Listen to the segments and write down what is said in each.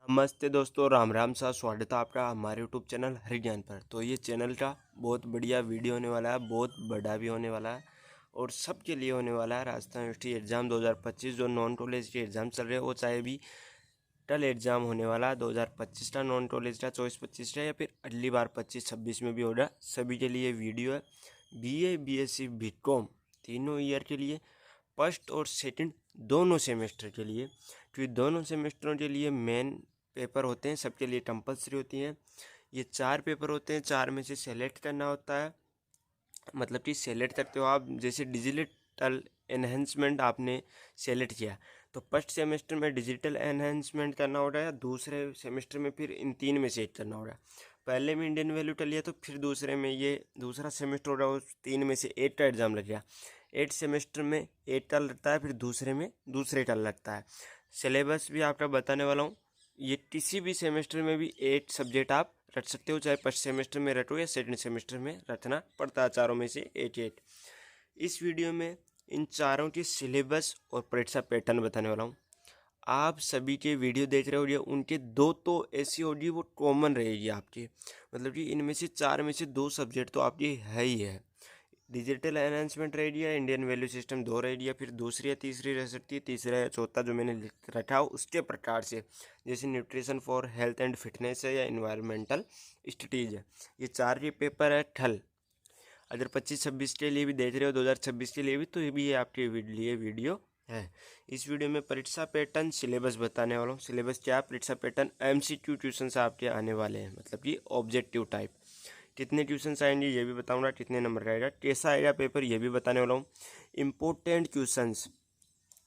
नमस्ते दोस्तों, राम राम सा स्वागत है आपका हमारे यूट्यूब चैनल हरि ज्ञान पर। तो ये चैनल का बहुत बढ़िया वीडियो होने वाला है, बहुत बड़ा भी होने वाला है और सबके लिए होने वाला है। राजस्थान यूनिवर्सिटी एग्ज़ाम 2025 जो नॉन कॉलेज के एग्ज़ाम चल रहे हैं, वो चाहे भी टल एग्ज़ाम होने वाला है 2025 का, नॉन कॉलेज का 24-25 का, या फिर अगली बार 25-26 में भी हो रहा, सभी के लिए वीडियो है। BA BSc BCom तीनों ईयर के लिए, फर्स्ट और सेकंड दोनों सेमेस्टर के लिए, क्योंकि दोनों सेमेस्टरों के लिए मेन पेपर होते हैं, सबके लिए कंपलसरी होती हैं। ये 4 पेपर होते हैं, 4 में से सेलेक्ट करना होता है। मतलब कि सेलेक्ट करते हो आप, जैसे डिजिटल एनहेंसमेंट आपने सेलेक्ट किया तो फर्स्ट सेमेस्टर में डिजिटल एनहेंसमेंट करना हो रहा है, दूसरे सेमेस्टर में फिर इन 3 में से एक करना हो रहा है। पहले में इंडियन वैल्यू कर लिया तो फिर दूसरे में ये दूसरा सेमेस्टर हो रहा है, उस 3 में से 8 का एग्ज़ाम लग गया। 8 सेमेस्टर में 8 का लगता है, फिर दूसरे में दूसरे का लगता है। सिलेबस भी आपका बताने वाला हूँ। ये किसी भी सेमेस्टर में भी 8 सब्जेक्ट आप रट सकते हो, चाहे फर्स्ट सेमेस्टर में रटो या सेकंड सेमेस्टर में रटना पड़ता है, चारों में से 8 इस वीडियो में इन चारों की सिलेबस और परीक्षा पैटर्न बताने वाला हूँ। आप सभी के वीडियो देख रहे होंगे, उनके दो तो ऐसी होगी वो कॉमन रहेगी आपकी, मतलब कि इनमें से 4 में से 2 सब्जेक्ट तो आपकी है ही है। डिजिटल एनहांसमेंट रह गया, इंडियन वैल्यू सिस्टम 2 रह गया, फिर दूसरी या तीसरी रह सकती है, तीसरा या चौथा जो मैंने लिख रखा हो उसके प्रकार से, जैसे nutrition for health and fitness है या इन्वायरमेंटल स्टडीज है। ये 4 के पेपर है ठल। अगर 25-26 के लिए भी देख रहे हो, 2026 के लिए भी, तो ये भी आपके लिए वीडियो है। इस वीडियो में परीक्षा पैटर्न सिलेबस बताने वाला हूँ। सिलेबस क्या है, परीक्षा पैटर्न MCQ ट्यूशन से आपके आने वाले हैं, मतलब कि ऑब्जेक्टिव टाइप। कितने ट्यूशन आएंगे ये भी बताऊंगा, कितने नंबर का आएगा, कैसा आएगा पेपर ये भी बताने वाला हूँ। इम्पोर्टेंट क्वेश्चंस,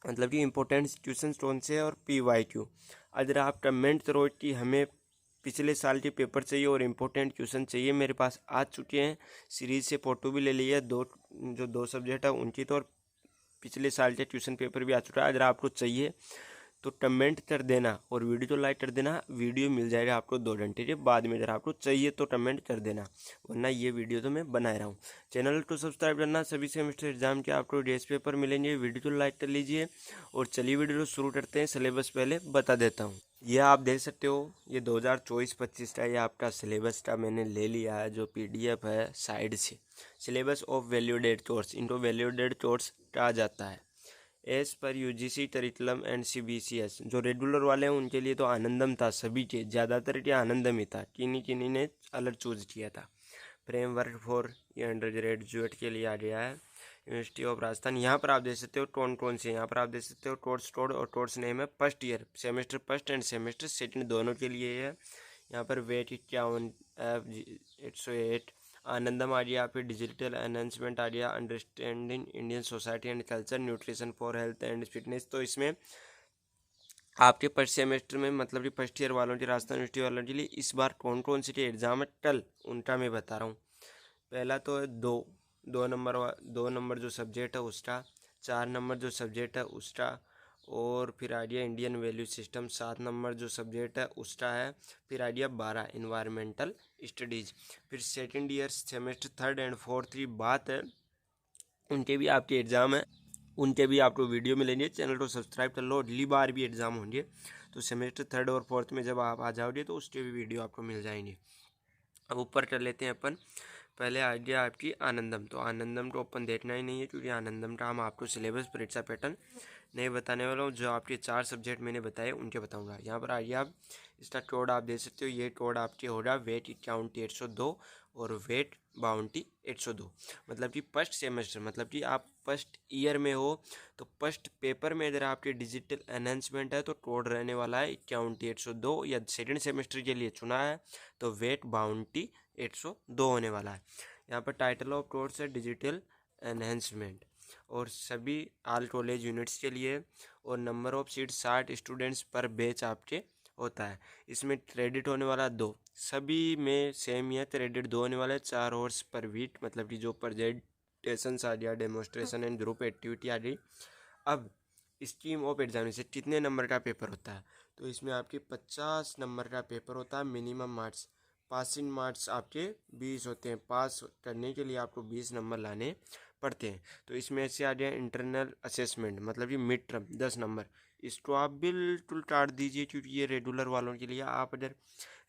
मतलब कि इम्पोर्टेंट क्वेश्चन कौन से है, और PYQ। अगर आप कमेंट करो कि हमें पिछले साल के पेपर चाहिए और इम्पोर्टेंट क्वेश्चन चाहिए, मेरे पास आ चुके हैं, सीरीज से फोटो भी ले लिया, दो सब्जेक्ट है उनकी, तो और पिछले साल के क्वेश्चन पेपर भी आ चुका है। अगर आपको चाहिए तो कमेंट कर देना और वीडियो तो लाइक कर देना। वीडियो मिल जाएगा आपको 2 घंटे के बाद में, अगर आपको चाहिए तो कमेंट कर देना, वरना ये वीडियो तो मैं बना रहा हूँ। चैनल को सब्सक्राइब करना। सभी सेमेस्टर एग्जाम के आपको डेज पेपर मिलेंगे, वीडियो तो लाइक कर लीजिए। और चलिए वीडियो शुरू करते हैं। सिलेबस पहले बता देता हूँ। यह आप देख सकते हो, ये 2024-25 का ये आपका सिलेबस का मैंने ले लिया है, जो PDF है साइड से। सिलेबस ऑफ वैल्यूडेड कोर्स, इनको वैल्यूडेड कोर्स कहा जाता है। As per UGC curriculum and CBCS, जो रेगुलर वाले हैं उनके लिए तो आनंदम था, सभी के ज़्यादातर के आनंदम ही था, किन्हीं ने अलग चूज किया था। फ्रेमवर्क फॉर ये अंडर ग्रेजुएट के लिए आ गया है। यूनिवर्सिटी ऑफ राजस्थान, यहाँ पर आप देख सकते हो कौन कौन से, यहाँ पर आप देख सकते हो कोर्स कोड और कोर्स नेम है। First year, semester first end semester second दोनों के लिए है। यहाँ पर वेट 51 108। आनंदम आ गया, फिर डिजिटल एनहेंसमेंट आ गया, understanding Indian society and culture, nutrition for health and fitness. तो इसमें आपके फर्स्ट सेमेस्टर में, मतलब कि फर्स्ट ईयर वालों के, राजस्थान यूनिवर्सिटी वालों के लिए इस बार कौन कौन सी एग्जाम है कल, उनका मैं बता रहा हूँ। पहला तो है दो नंबर जो सब्जेक्ट है उसका, 4 नंबर जो सब्जेक्ट है उसका, और फिर idea Indian value system 7 number जो सब्जेक्ट है उसका है। फिर आइडिया 12 इन्वायरमेंटल स्टडीज़। फिर second year semester third and fourth की बात है, उनके भी आपके एग्ज़ाम है, उनके भी आपको वीडियो मिलेंगे। चैनल को सब्सक्राइब कर लो, अगली बार भी एग्ज़ाम होंगे तो सेमेस्टर थर्ड और फोर्थ में जब आप आ जाओगे तो उसके भी वीडियो आपको मिल जाएंगे। अब ऊपर कर लेते हैं अपन। पहले आ गया आपकी आनंदम, तो आनंदम को अपन देखना ही नहीं है, क्योंकि आनंदम का हम आपको सिलेबस परीक्षा पैटर्न नहीं बताने वाला हूँ। जो आपके 4 सब्जेक्ट मैंने बताए उनके बताऊँगा। यहाँ पर आइए आप, इसका कोड आप देख सकते हो, ये कोड आपके होगा वेट 81 802 और वेट बाउंटी 802। मतलब कि फर्स्ट सेमेस्टर, मतलब कि आप फर्स्ट ईयर में हो तो फर्स्ट पेपर में अगर आपके डिजिटल एनहेंसमेंट है तो कोड रहने वाला है 81 802, या सेकेंड सेमेस्टर के लिए चुना है तो वेट बाउंटी 802 होने वाला है। यहाँ पर टाइटल ऑफ कोर्स है डिजिटल एनहेंसमेंट, और सभी ऑल कॉलेज यूनिट्स के लिए, और नंबर ऑफ सीट 60 स्टूडेंट्स पर बैच आपके होता है। इसमें क्रेडिट होने वाला 2, सभी में सेम ही है, क्रेडिट 2 होने वाला है। 4 आवर्स पर वीक, मतलब कि जो प्रेजेंटेशंस आ गया, डेमोस्ट्रेशन एंड ग्रुप एक्टिविटी आ गई। अब स्कीम ऑफ एग्जामिनेशन, कितने नंबर का पेपर होता है, तो इसमें आपके 50 नंबर का पेपर होता है। मिनिमम मार्क्स, पासिंग मार्क्स आपके 20 होते हैं, पास करने के लिए आपको 20 नंबर लाने पढ़ते हैं। तो इसमें से आ जाए इंटरनल असेसमेंट, मतलब ये मिड टर्म 10 नंबर, इसको आप बिल्कुल काट दीजिए क्योंकि ये रेगुलर वालों के लिए। आप अगर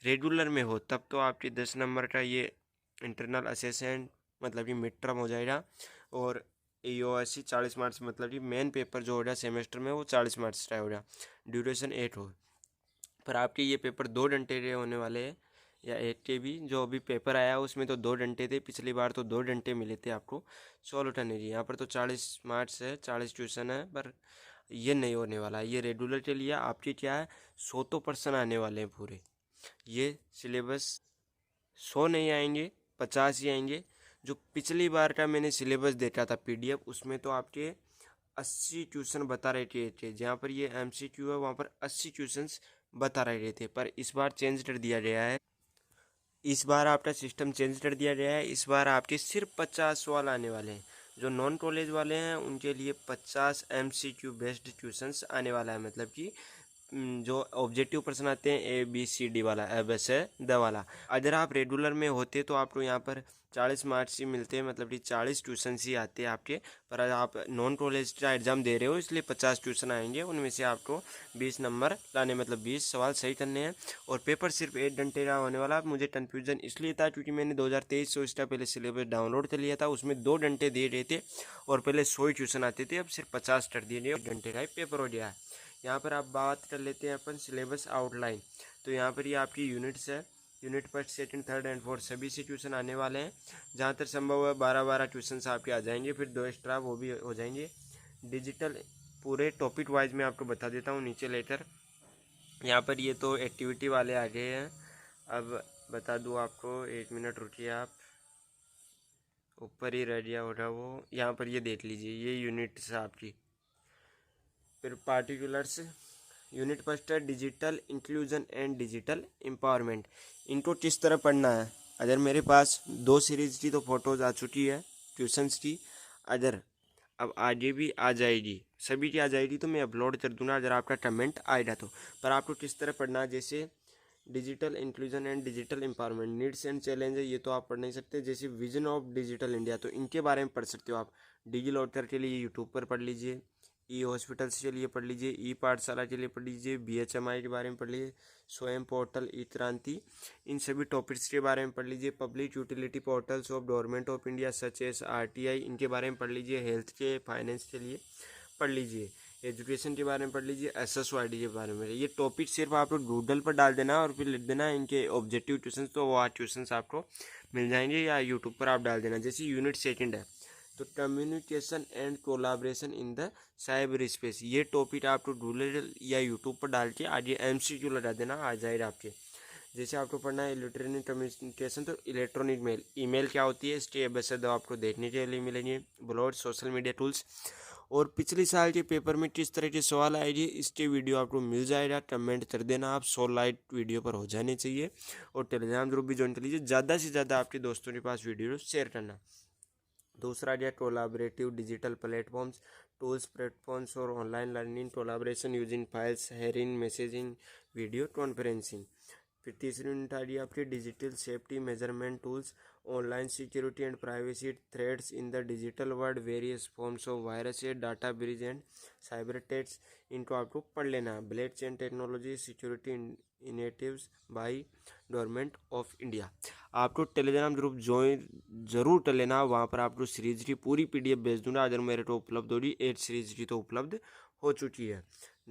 रेगुलर में हो तब तो आपके 10 नंबर का ये इंटरनल असेसमेंट मतलब ये मिड टर्म हो जाएगा। और EOSC 40 मार्क्स, मतलब ये मेन पेपर जो हो रहा है सेमेस्टर में वो 40 मार्क्स का हो रहा, ड्यूरेशन 8 हो। पर आपके ये पेपर 2 घंटे के होने वाले हैं, या 8 के भी। जो अभी पेपर आया उसमें तो 2 घंटे थे, पिछली बार तो 2 घंटे मिले थे आपको सॉल्व करने की। यहाँ पर तो 40 मार्क्स है, 40 ट्यूशन है, पर ये नहीं होने वाला। ये रेगुलर के लिए आपके क्या है 100 तो पर्सन आने वाले हैं पूरे। ये सिलेबस 100 नहीं आएंगे, 50 ही आएंगे। जो पिछली बार का मैंने सिलेबस देखा था PDF, उसमें तो आपके 80 ट्यूशन बता रहे थे। जहाँ पर ये MCQ है वहाँ पर 80 ट्यूशन्स बता रहे थे। पर इस बार चेंज कर दिया गया है, इस बार आपका सिस्टम चेंज कर दिया गया है। इस बार आपके सिर्फ 50 सवाल आने वाले हैं। जो नॉन कॉलेज वाले हैं उनके लिए 50 MCQ बेस्ड ट्यूशन्स आने वाला है। मतलब कि जो ऑब्जेक्टिव प्रश्न आते हैं ABCD वाला, बस है द वाला। अगर आप रेगुलर में होते तो आपको यहाँ पर 40 मार्क्स ही मिलते हैं, मतलब कि 40 ट्यूशन ही आते हैं आपके। पर आज आप नॉन कॉलेज का एग्जाम दे रहे हो इसलिए 50 ट्यूशन आएंगे, उनमें से आपको 20 नंबर लाने, मतलब 20 सवाल सही करने हैं। और पेपर सिर्फ 1 घंटे का होने वाला। मुझे कन्फ्यूजन इसलिए था क्योंकि मैंने 2023 से इसका पहले सिलेबस डाउनलोड कर लिया था, उसमें 2 घंटे दे रहे थे और पहले 100 ट्यूशन आते थे, अब सिर्फ 50 कर दिए गए, 1 घंटे का ही पेपर हो गया है। यहाँ पर आप बात कर लेते हैं अपन सिलेबस आउटलाइन। तो यहाँ पर ये आपकी यूनिट्स है, unit first second third and fourth सभी से ट्यूशन आने वाले हैं। जहाँ तक संभव है 12-12 ट्यूशन आपके आ जाएंगे, फिर 2 एक्स्ट्रा वो भी हो जाएंगे। डिजिटल पूरे टॉपिक वाइज मैं आपको बता देता हूँ नीचे लेटर। यहाँ पर ये तो एक्टिविटी वाले आ गए हैं। अब बता दूँ आपको, 1 मिनट रुकिए आप, ऊपर ही रह गया हो रहा वो। यहाँ पर ये देख लीजिए, ये यूनिट्स है आपकी। फिर पार्टिकुलर्स, यूनिट फर्स्ट है digital inclusion and digital empowerment. इनको किस तरह पढ़ना है? अगर मेरे पास 2 सीरीज की तो फ़ोटोज़ आ चुकी है ट्यूशन्स की, अगर अब आगे भी आ जाएगी, सभी की आ जाएगी तो मैं अपलोड कर दूंगा अगर आपका कमेंट आएगा तो। पर आपको किस तरह पढ़ना है, जैसे digital inclusion and digital empowerment, needs and challenge है, ये तो आप पढ़ नहीं सकते। जैसे विजन ऑफ डिजिटल इंडिया, तो इनके बारे में पढ़ सकते हो आप। डिजी लॉकर के लिए यूट्यूब पर पढ़ लीजिए, E हॉस्पिटल्स के लिए पढ़ लीजिए, पाठशाला के लिए पढ़ लीजिए, BHMI के बारे में पढ़ लीजिए, स्वयं पोर्टल, क्रांति, इन सभी टॉपिक्स के बारे में पढ़ लीजिए। Public utility portals of government of India such as RTI, इनके बारे में पढ़ लीजिए। हेल्थ के, फाइनेंस के लिए पढ़ लीजिए। एजुकेशन के बारे में पढ़ लीजिए, SSYD के बारे में। ये टॉपिक सिर्फ आप लोग गूगल पर डाल देना और फिर लिख देना इनके ऑब्जेक्टिव ट्यूशन, तो वो ट्यूशन आपको मिल जाएंगे, या यूट्यूब पर आप डाल देना। जैसे यूनिट सेकंड है तो communication and collaboration in the cyber space, ये टॉपिक आपको गूगल या यूट्यूब पर डाल के आगे MCQ लगा देना, आ जाएगा आपके। जैसे आपको पढ़ना है इलेक्ट्रॉनिक कम्युनिकेशन, तो इलेक्ट्रॉनिक मेल, ईमेल क्या होती है इसके बस दो आपको देखने के लिए मिलेंगे। ब्लॉग, सोशल मीडिया टूल्स, और पिछले साल के पेपर में किस तरह के सवाल आएंगे इसके वीडियो आपको मिल जाएगा। कमेंट कर देना आप, 100 लाइक वीडियो पर हो जाने चाहिए। और टेलीग्राम ग्रुप भी ज्वाइन कर लीजिए। ज़्यादा से ज़्यादा आपके दोस्तों के पास वीडियो शेयर करना। दूसरा जो collaborative digital platforms, tools, platforms और online learning, collaboration using files, sharing, messaging, video conferencing. फिर तीसरी यूनिट आ रही है आपकी digital safety measurement tools, online security and privacy threats in the digital world, various forms of virus, data breach and cyber attacks, इनको आपको पढ़ लेना है। Block chain technology, security initiatives by government of India. आपको Telegram group join जरूर कर लेना, वहाँ पर आपको सीरीज की पूरी PDF भेज दूंगा। अगर मेरे को उपलब्ध होगी 8 सीरीज की तो उपलब्ध हो चुकी है।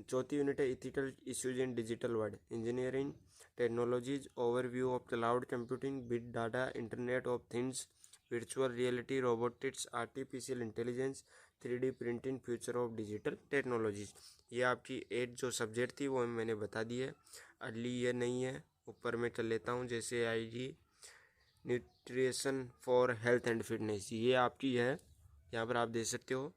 चौथी यूनिट है ethical issues in digital world, engineering technologies, overview of cloud computing, big data, internet of things, virtual reality, robotics, artificial intelligence, 3D printing, future of digital technologies. ये आपकी 8 जो सब्जेक्ट थी वो मैंने बता दी है। अगली ये नहीं है, ऊपर में कर लेता हूँ। जैसे आएगी nutrition for health and fitness, ये आपकी है, यहाँ पर आप देख सकते हो।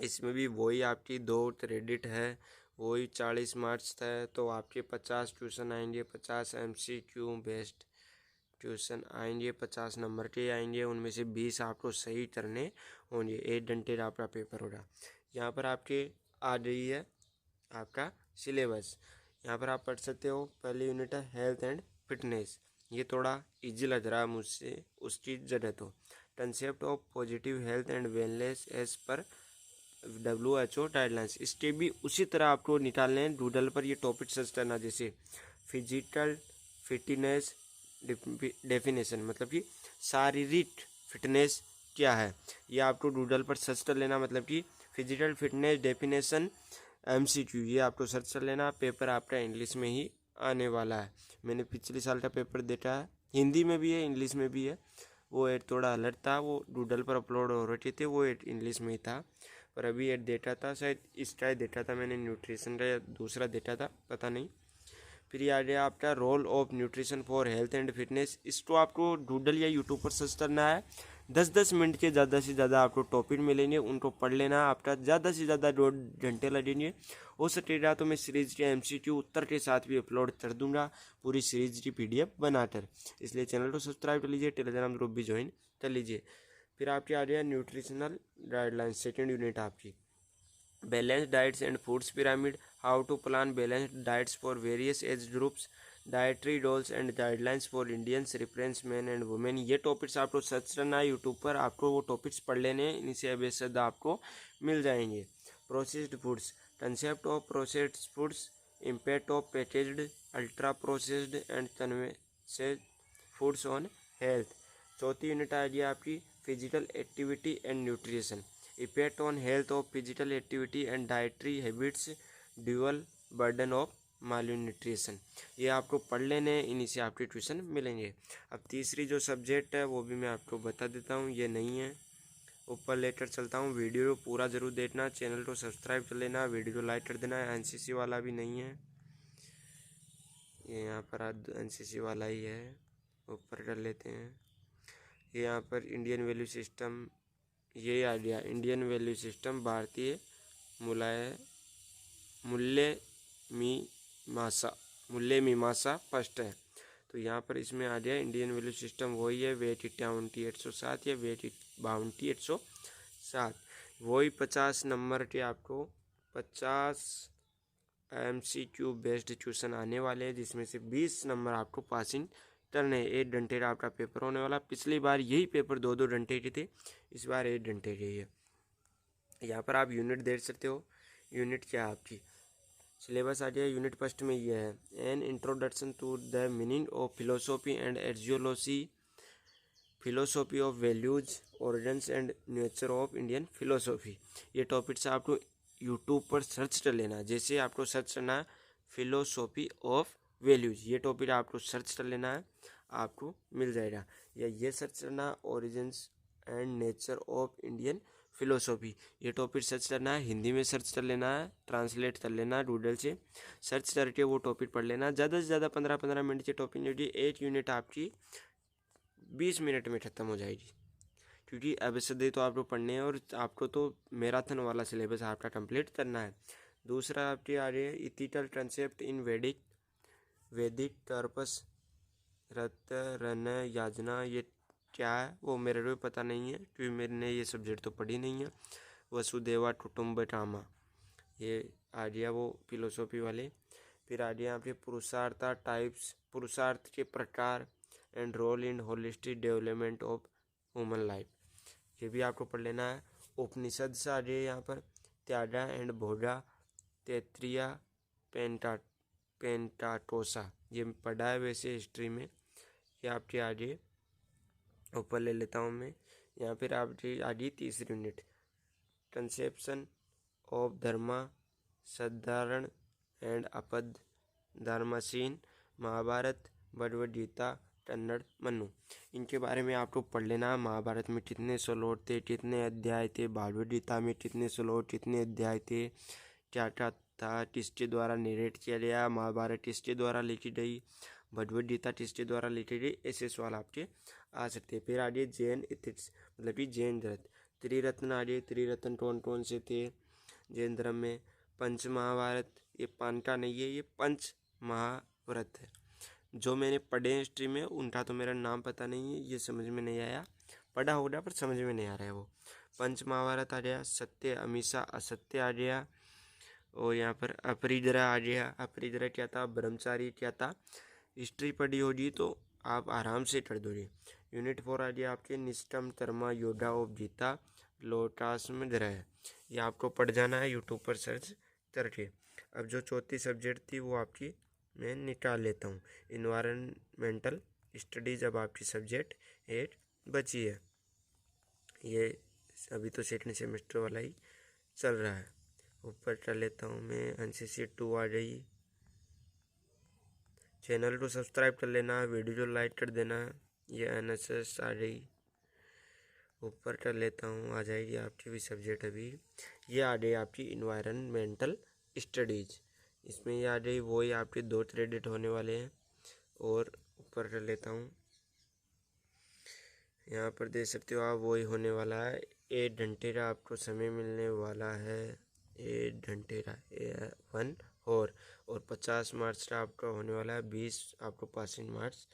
इसमें भी वही आपकी 2 क्रेडिट है, वही 40 मार्क्स है, तो आपके 50 ट्यूशन आएंगे, 50 MCQ बेस्ड ट्यूशन आएंगे, 50 नंबर के आएंगे, उनमें से 20 आपको सही करने होंगे। 1 घंटे का आपका पेपर होगा। यहाँ पर आपके आ रही है आपका सिलेबस, यहाँ पर आप पढ़ सकते हो। पहली यूनिट है हेल्थ एंड फिटनेस, ये थोड़ा इजी लग रहा है मुझसे उसकी जगह तो, concept of positive health and wellness as per WHO guidelines. इसके भी उसी तरह आपको निकालने हैं डूडल पर, ये टॉपिक सर्च करना, जैसे फिजिकल फिटनेस डेफिनेशन, मतलब कि शारीरिक फिटनेस क्या है, ये आपको डूडल पर सर्च कर लेना। मतलब कि फिजिकल फिटनेस डेफिनेशन MCQ, ये आपको सर्च कर लेना। पेपर आपका इंग्लिश में ही आने वाला है। मैंने पिछले साल का पेपर देखा है, हिंदी में भी है इंग्लिश में भी है। वो एड थोड़ा अलर्ट था, वो डूडल पर अपलोड हो रहे थे, वो एड इंग्लिश में ही था। पर अभी एड देखा था, शायद इसका देखा था मैंने, न्यूट्रिशन का या दूसरा देखा था, पता नहीं। फिर ये आ गया आपका role of nutrition for health and fitness. इसको आपको डूडल या यूट्यूब पर सर्च करना है। 10-10 मिनट के ज़्यादा से ज़्यादा आपको टॉपिक मिलेंगे, उनको पढ़ लेना। आपका ज़्यादा से ज़्यादा 2 घंटे लगेंगे। हो सकेगा तो मैं सीरीज के MCQ उत्तर के साथ भी अपलोड कर दूंगा, पूरी सीरीज की PDF बनाकर। इसलिए चैनल को सब्सक्राइब कर लीजिए, टेलीग्राम ग्रुप भी ज्वाइन कर लीजिए। फिर आपके आ गया न्यूट्रिशनल गाइडलाइंस, सेकेंड यूनिट आपकी balance diets and foods pyramid, how to plan balance diets for various age groups, dietary dolls and guidelines for Indians reference man and women. ये topics आपको सर्च करना है यूट्यूब पर, आपको वो topics पढ़ लेने हैं, इनसे बेशद आपको मिल जाएंगे। Processed foods, concept of processed foods, impact of packaged ultra processed and conventional foods on health. चौथी यूनिट आ गई आपकी physical activity and nutrition, effect on health of physical activity and dietary habits, dual burden of malnutrition. ये आपको पढ़ लेने हैं, इन्हीं से आपके ट्यूशन मिलेंगे। अब तीसरी जो सब्जेक्ट है वो भी मैं आपको बता देता हूँ, ये नहीं है, ऊपर लेकर चलता हूँ। वीडियो को पूरा ज़रूर देखना, चैनल को सब्सक्राइब कर लेना, वीडियो को लाइक कर देना। NCC वाला भी नहीं है, ये यहाँ पर आज NCC वाला ही है, ऊपर कर लेते हैं। ये यहाँ पर इंडियन वैल्यू सिस्टम, ये आ गया इंडियन वैल्यू सिस्टम, भारतीय मूल्य मीमांसा फर्स्ट है। तो यहाँ पर इसमें आ गया इंडियन वैल्यू सिस्टम, वही है वेट 82807 या वेट 82807, वही 50 नंबर के आपको 50 MCQ बेस्ड ट्यूशन आने वाले हैं, जिसमें से 20 नंबर आपको पासिंग करने। 1 घंटे का आपका पेपर होने वाला। पिछली बार यही पेपर 2-2 घंटे के थे, इस बार 1 घंटे के ही है। यहाँ पर आप यूनिट देख सकते हो, यूनिट क्या है आपकी, सिलेबस आ गया। यूनिट फर्स्ट में ये है, an introduction to the meaning of philosophy and axiology, philosophy of values, origins and nature of Indian philosophy. ये टॉपिक से आपको यूट्यूब पर सर्च कर लेना। जैसे आपको सर्च करना है फिलोसॉफी ऑफ वैल्यूज, ये टॉपिक आपको सर्च कर लेना है, आपको मिल जाएगा। या ये सर्च करना origins and nature of Indian philosophy, ये टॉपिक सर्च करना है, हिंदी में सर्च कर लेना है, ट्रांसलेट कर लेना है गूगल से, सर्च करके वो टॉपिक पढ़ लेना। ज़्यादा से ज़्यादा 15-15 मिनट के टॉपिक जो एक यूनिट आपकी 20 मिनट में ख़त्म हो जाएगी, क्योंकि ABCD तो आपको पढ़ने हैं और आपको तो मैराथन वाला सिलेबस आपका कंप्लीट करना है। दूसरा आपके आ रही है इथिकल कंसेप्ट इन वैदिक टर्पस रत रन याजना, ये क्या है वो मेरे को पता नहीं है, क्योंकि मैंने ये सब्जेक्ट तो पढ़ी नहीं है। वसुदेवा कुटुम्बकम, ये आ गया वो फिलोसॉफी वाले। फिर आ गया आपके पुरुषार्थ टाइप्स, पुरुषार्थ के प्रकार and role in holistic development of human life, ये भी आपको पढ़ लेना है। उपनिषद से आ गया यहाँ पर त्यागा एंड भोगा, तैत्तिरीय पेंटाटोसा, ये पढ़ा है वैसे हिस्ट्री में, ये आपके आगे ऊपर ले लेता हूँ मैं। यहाँ फिर आपकी आगे तीसरी यूनिट, कंसेप्शन ऑफ धर्मा, साधारण एंड अपद धर्मसीन, महाभारत, भगवद गीता, कन्नड़ मनु, इनके बारे में आपको पढ़ लेना। महाभारत में कितने श्लोक थे, कितने अध्याय थे, भगवद गीता में कितने श्लोक कितने अध्याय थे, क्या क्या था, किसके द्वारा नरेट किया गया, महाभारत किसके द्वारा लिखी गई, भगवद गीता किसके द्वारा लिखी गई, ऐसे सवाल आपके आ सकते हैं। फिर आगे जैन इथिक्स, मतलब कि जैन धर्म, त्रिरत्न आगे, त्रिरत्न कौन कौन से थे जैन धर्म में, पंच महाभारत, ये पान का नहीं है, ये पंच महाव्रत है। जो मैंने पढ़े हैं हिस्ट्री में उनका तो मेरा नाम पता नहीं है, ये समझ में नहीं आया, पढ़ा होगा पर समझ में नहीं आ रहा है वो। पंच महाभारत आ गया, सत्य अहिंसा असत्य आ गया, और यहाँ पर अपरिग्रह आ गया। अपरिग्रह क्या था, ब्रह्मचारी क्या था, हिस्ट्री पढ़ी होगी तो आप आराम से कर दोगे। यूनिट 4 आ गया आपके निस्टम थर्मा योडा ऑफ जीता लोटास में ग्रह। ये आपको पढ़ जाना है यूट्यूब पर सर्च करके। अब जो चौथी सब्जेक्ट थी वो आपकी मैं निकाल लेता हूँ। इन्वायरमेंटल स्टडीज अब आपकी सब्जेक्ट 8 बची है। ये अभी तो सेकंड सेमेस्टर वाला ही चल रहा है। ऊपर कर लेता हूँ मैं। एनसीसी 2 आ गई। चैनल को सब्सक्राइब कर लेना, वीडियो को लाइक कर देना। ये एनएसएस आ गई। ऊपर कर लेता हूँ, आ जाएगी आपकी भी सब्जेक्ट अभी। ये आ गई आपकी इन्वायरमेंटल स्टडीज। इसमें ये आ गई वही आपके 2 क्रेडिट होने वाले हैं। और ऊपर कर लेता हूँ, यहाँ पर देख सकते हो आप वही होने वाला है। 8 घंटे का आपको समय मिलने वाला है। 8 घंटे का 1 और 50 मार्क्स का आपका होने वाला है। 20 आपको पासिंग मार्क्स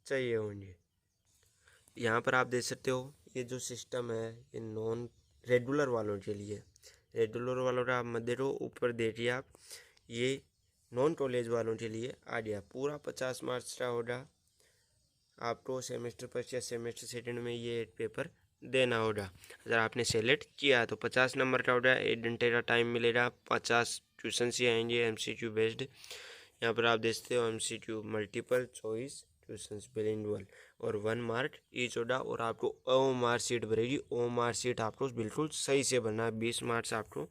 चाहिए होंगे। यहाँ पर आप देख सकते हो ये जो सिस्टम है ये नॉन रेगुलर वालों के लिए। रेगुलर वालों का आप मत देखो, ऊपर देखिए आप, ये नॉन कॉलेज वालों के लिए आ गया। पूरा 50 मार्क्स का होगा आपको सेमेस्टर फर्स्ट या सेमेस्टर सेकंड में ये पेपर देना होगा। अगर आपने सेलेक्ट किया तो 50 नंबर का होगा। 1 घंटे का टाइम मिलेगा। 50 क्वेश्चन ही आएंगे एमसीक्यू बेस्ड। यहाँ पर आप देखते हो एमसीक्यू मल्टीपल चॉइस क्वेश्चंस बिलिंगुअल और 1 मार्क ईच होगा। और आपको ओ मार्क शीट भरेगी। ओ मार्क शीट आपको बिल्कुल सही से भरना है। 20 मार्क्स आपको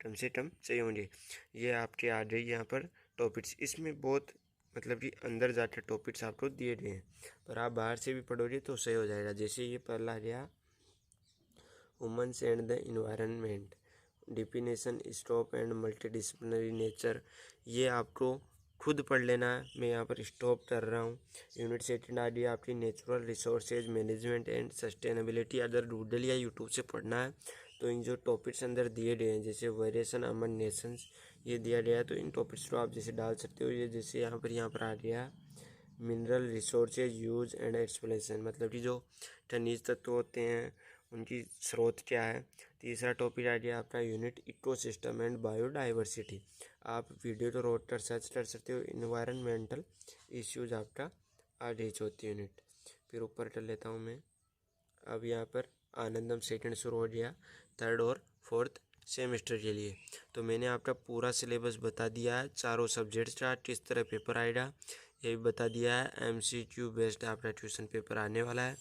कम से कम चाहिए होंगे। ये आपके आ गई यहाँ पर टॉपिक्स। इसमें बहुत मतलब कि अंदर जाकर टॉपिक्स आपको दिए गए हैं, पर आप बाहर से भी पढ़ोगे तो सही हो जाएगा। जैसे ये पहला गया women's and the environment, definition, scope and multidisciplinary nature. ये आपको खुद पढ़ लेना है, मैं यहाँ पर स्टॉप कर रहा हूँ। यूनिट सेकंड आ गई आपकी natural resources management and sustainability. अगर गूगल या यूट्यूब से पढ़ना है तो इन जो टॉपिक्स अंदर दिए गए हैं जैसे वेरिएशन अमंग नेशंस ये दिया गया है, तो इन टॉपिक्स को आप जैसे डाल सकते हो। ये जैसे यहाँ पर आ गया mineral resources use and explanation, मतलब कि जो खनिज तत्व होते हैं उनकी स्रोत क्या है। तीसरा टॉपिक आ गया आपका यूनिट इकोसिस्टम एंड बायोडाइवर्सिटी। आप वीडियो तो रोड पर सर्च कर सकते हो। इन्वायरमेंटल इश्यूज आपका आ गई चौथी यूनिट। फिर ऊपर कर लेता हूँ मैं। अब यहाँ पर आनंदम सेकंड शुरू हो गया 3rd और 4th सेमेस्टर के लिए। तो मैंने आपका पूरा सिलेबस बता दिया है, चारों सब्जेक्ट्स का किस तरह पेपर आएगा ये भी बता दिया है। एमसीक्यू बेस्ड आपका ट्यूशन पेपर आने वाला है।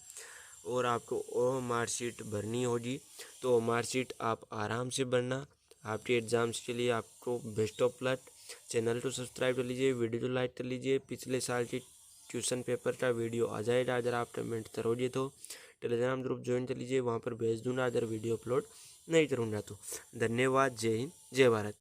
और आपको ओ मार्कशीट भरनी होगी, तो मार्कशीट आप आराम से भरना। आपके एग्ज़ाम्स के लिए आपको बेस्ट ऑफ लक। चैनल को सब्सक्राइब कर लीजिए, वीडियो को लाइक कर लीजिए। पिछले साल की ट्यूशन पेपर का वीडियो आ जाएगा। अगर आप कमेंट करोगे तो टेलीग्राम ग्रुप ज्वाइन कर लीजिए, वहाँ पर भेज दूँगा अगर वीडियो अपलोड नहीं करूँगा तो। धन्यवाद। जय हिंद, जय भारत।